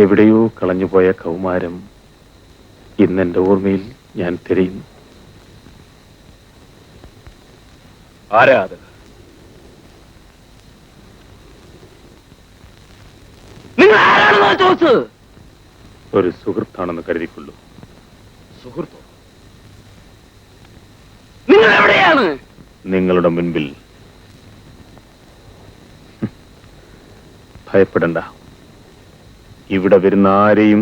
എവിടെയോ കളഞ്ഞുപോയ കൗമാരം ഇന്നെന്റെ ഓർമ്മയിൽ ഞാൻ തിരയുന്നു. ആരാ അത്? നിങ്ങൾ ആരാണെന്നോ ചോദിച്ചത്? ഒരു സുഹൃത്താണെന്ന് കരുതിക്കൊള്ളൂ. സുഹൃത്തോ? നിങ്ങൾ എവിടെയാണ്? നിങ്ങളുടെ മുൻപിൽ. ഭയപ്പെടണ്ട, ഇവിടെ വരുന്ന ആരെയും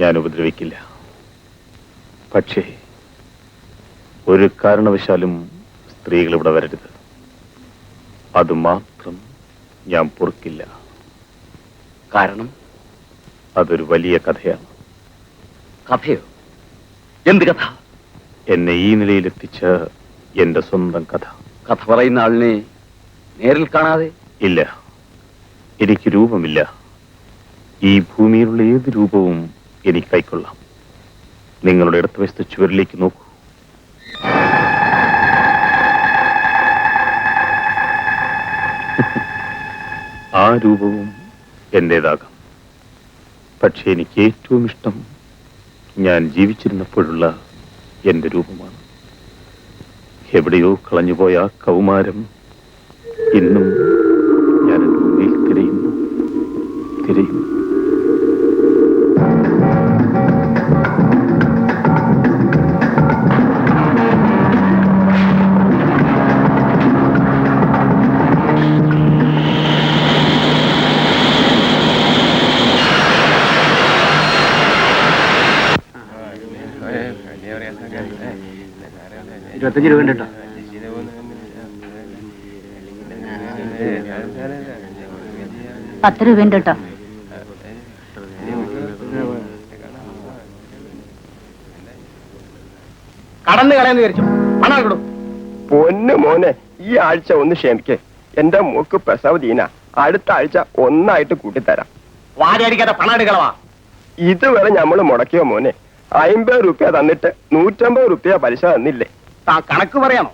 ഞാൻ ഉപദ്രവിക്കില്ല. പക്ഷേ ഒരു കാരണവശാലും സ്ത്രീകൾ ഇവിടെ വരരുത്. അതുമാത്രം ഞാൻ പൊറുക്കില്ല. കാരണം അതൊരു വലിയ കഥയാണ്. കഥയോ? എന്ത് കഥ? എന്നെ ഈ നിലയിലെത്തിച്ച എന്റെ സ്വന്തം കഥ. കഥ പറയുന്ന ആളിനെ നേരിൽ കാണാതെ? ഇല്ല, എനിക്ക് രൂപമില്ല. ഈ ഭൂമിയിലുള്ള ഏത് രൂപവും എനിക്ക് കൈക്കൊള്ളാം. നിങ്ങളുടെ ഇടത്ത് വശത്ത് ചുവരിലേക്ക് നോക്കൂ. ആ രൂപവും എന്റേതാകാം. പക്ഷെ എനിക്ക് ഏറ്റവും ഇഷ്ടം ഞാൻ ജീവിച്ചിരുന്നപ്പോഴുള്ള എന്റെ രൂപമാണ്. എവിടെയോ കളഞ്ഞുപോയ ആ കൗമാരം ഇന്നും ഞാൻ എന്റെ മുന്നിൽ തിരയുന്നു. $25 കേട്ടോ. $10 കേട്ടോ. കടന്നു കളയെന്ന് വിചാരിച്ചു. പണം കൊടുക്കും. പൊന്നു മോനെ, ഈ ആഴ്ച ഒന്ന് ക്ഷമിക്കേ. എന്റെ മോക്ക് പ്രസവ ദീന. അടുത്ത ആഴ്ച ഒന്നായിട്ട് കൂട്ടിത്തരാം. വാരടിക്കാതെ പണം എടുക്കളവാ. ഇതുവരെ ഞമ്മള് മുടക്കിയോ മോനെ? 50 രൂപ തന്നിട്ട് 150 രൂപ പലിശ തന്നില്ലേ? താൻ കണക്ക് പറയാമോ?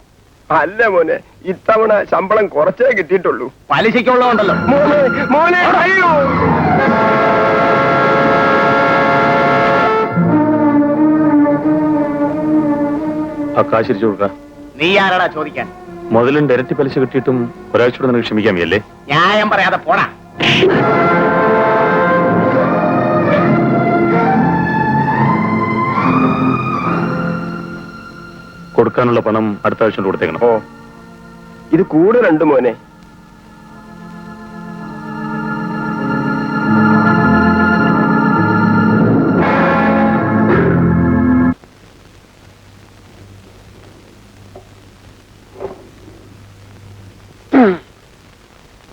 അല്ല മോനെ, ഇത്തവണ ശമ്പളം കുറച്ചേ കിട്ടിയിട്ടുള്ളൂ. പലിശയ്ക്കുള്ളതുണ്ടല്ലോ. മോനെ മോനെ, അയ്യോ! ആ കാശ് തിരിച്ചു കൊടുക്ക. നീ ആരാടാ ചോദിക്കാൻ? മുതലിന്റെ ഇരട്ടി പലിശ കിട്ടിയിട്ടും ഒരാഴ്ചയോടെ നിനക്ക് ക്ഷമിക്കാമല്ലേ? ന്യായം പറയാതെ പോടാ. കൊടുക്കാനുള്ള പണം അടുത്ത ആഴ്ച കൊടുത്തേക്കണം. ഓ, ഇത് കൂടുതലുണ്ട് മോനെ.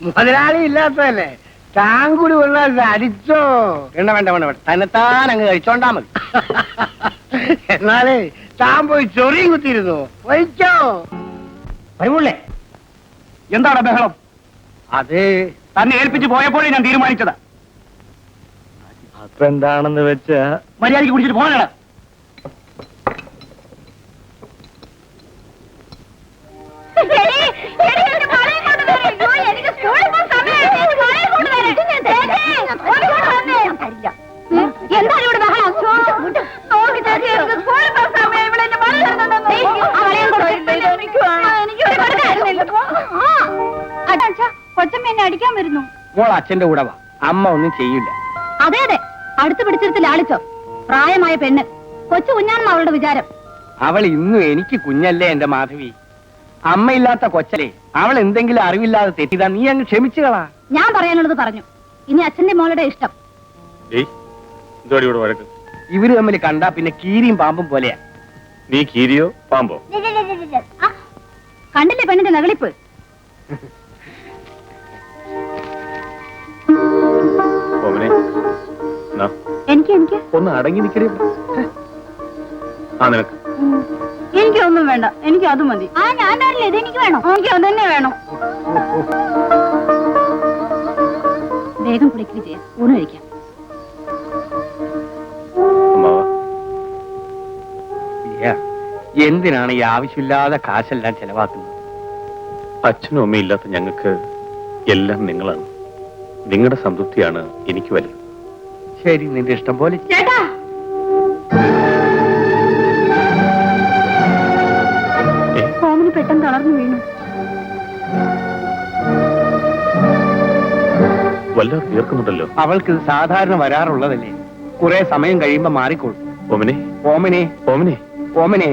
മുതലാളി ഇല്ലാത്തതല്ലേ? താൻ കൂടി വന്നാൽ അടിച്ചോ? വേണ്ട വേണ്ട വേണ്ട വേണ്ട, തന്നെത്താൻ അങ്ങ് കഴിച്ചോണ്ടാ മതി. എന്നാലേ താൻ പോയി ചൊറിയും കുത്തിയിരുന്നു. വഹിച്ചോ പരിമുള്ളേ. എന്താണ് ബഹളം? അത് തന്നെ ഏൽപ്പിച്ച് പോയപ്പോഴേ ഞാൻ തീരുമാനിച്ചതാ. അപ്പൊ എന്താണെന്ന് വെച്ചാ മര്യാദയ്ക്ക് കുടിച്ചിട്ട് പോകണ. എന്താണ് ഇവിടെ ബഹളം? കൊച്ചമ്മ എന്നെ അടിക്കാൻ വരുന്നു. മോൾ അച്ഛന്റെ കൂടെ വാ. അമ്മ ഒന്നും ചെയ്യില്ല. അതെ അതെ, അടുത്ത് പിടിച്ചെടുത്ത് ലാളിച്ചോ. പ്രായമായ പെണ്ണ്, കൊച്ചു കുഞ്ഞാണെന്ന് അവളുടെ വിചാരം. അവൾ ഇന്നും എനിക്ക് കുഞ്ഞല്ലേ എന്റെ മാധവി. അമ്മയില്ലാത്ത കൊച്ചലെ അവൾ എന്തെങ്കിലും അറിവില്ലാതെ തെറ്റിതാ നീ അങ്ങ് ക്ഷമിച്ചുകളാ. ഞാൻ പറയാനുള്ളത് പറഞ്ഞു. ഇനി അച്ഛന്റെ മോളുടെ ഇഷ്ടം. വഴക്ക് ഇവര് തമ്മിൽ കണ്ടാ പിന്നെ കീരിയും പാമ്പും പോലെയാ. നീ കീരിയോ പാമ്പോ? കണ്ടില്ലേ പെണ്ണിന്റെ നകളിപ്പ്? എനിക്ക് എനിക്ക് ഒന്ന് അടങ്ങി നിൽക്കണേ. ആ നിനക്ക് എനിക്കൊന്നും വേണ്ട, എനിക്ക് അത് മതി. ആ ഞാൻ തരില്ല, ഇത് എനിക്ക് വേണം. എനിക്ക് അത് തന്നെ വേണം. വേഗം കുളിക്കുക ചെയ്യാം, ഊണ് കഴിക്കാം. എന്തിനാണ് ഈ ആവശ്യമില്ലാതെ കാശെല്ലാം ചെലവാക്കുന്നത്? അച്ഛനും അമ്മയും ഇല്ലാത്ത ഞങ്ങൾക്ക് എല്ലാം നിങ്ങളാണ്. നിങ്ങളുടെ സംതൃപ്തിയാണ് എനിക്ക് വലുത്. ശരി, നിന്റെ ഇഷ്ടം പോലെ. ചേട്ടാ, ഓമിന് പെട്ടെന്ന് തളർന്നു വീണു. വല്ലാതെ തീർക്കുന്നുണ്ടല്ലോ. അവൾക്ക് ഇത് സാധാരണ വരാറുള്ളതല്ലേ, കുറെ സമയം കഴിയുമ്പോ മാറിക്കോളും. ഓമനെ, ഓമനെ, ഓമനെ. ഓമനെ.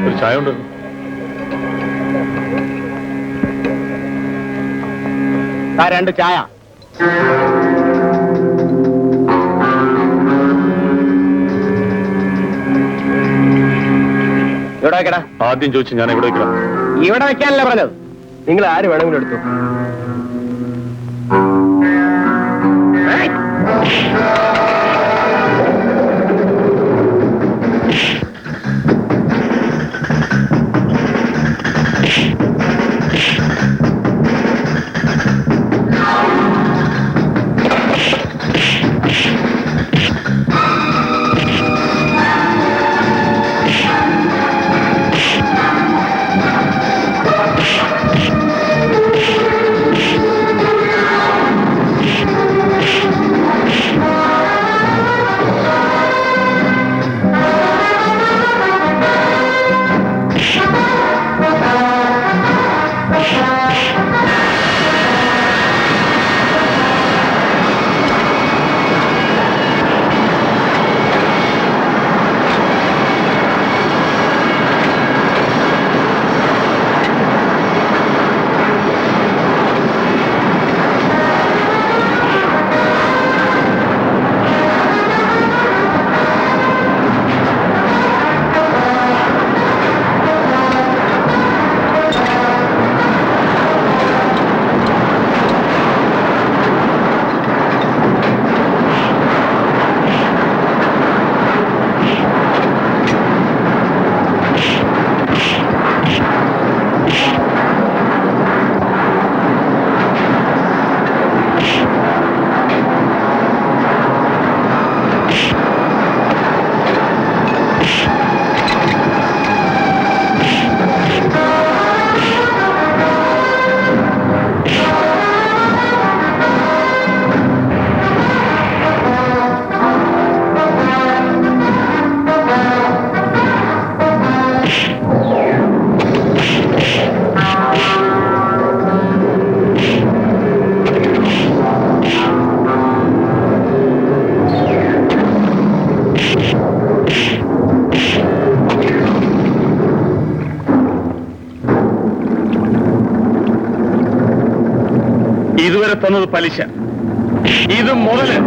ഒരു ചായ ഉണ്ടല്ലോ. ആ 2 ചായ. ഇവിടെ വെക്കടാ. ആദ്യം ചോദിച്ചു ഞാൻ എവിടെ വെക്കണം? ഇവിടെ വെക്കാനല്ലേ പറഞ്ഞത്? നിങ്ങൾ ആര് വേണമെങ്കിലും എടുത്തു. ഇതുവരെ തന്നത് പലിശ, ഇത് മുതല്.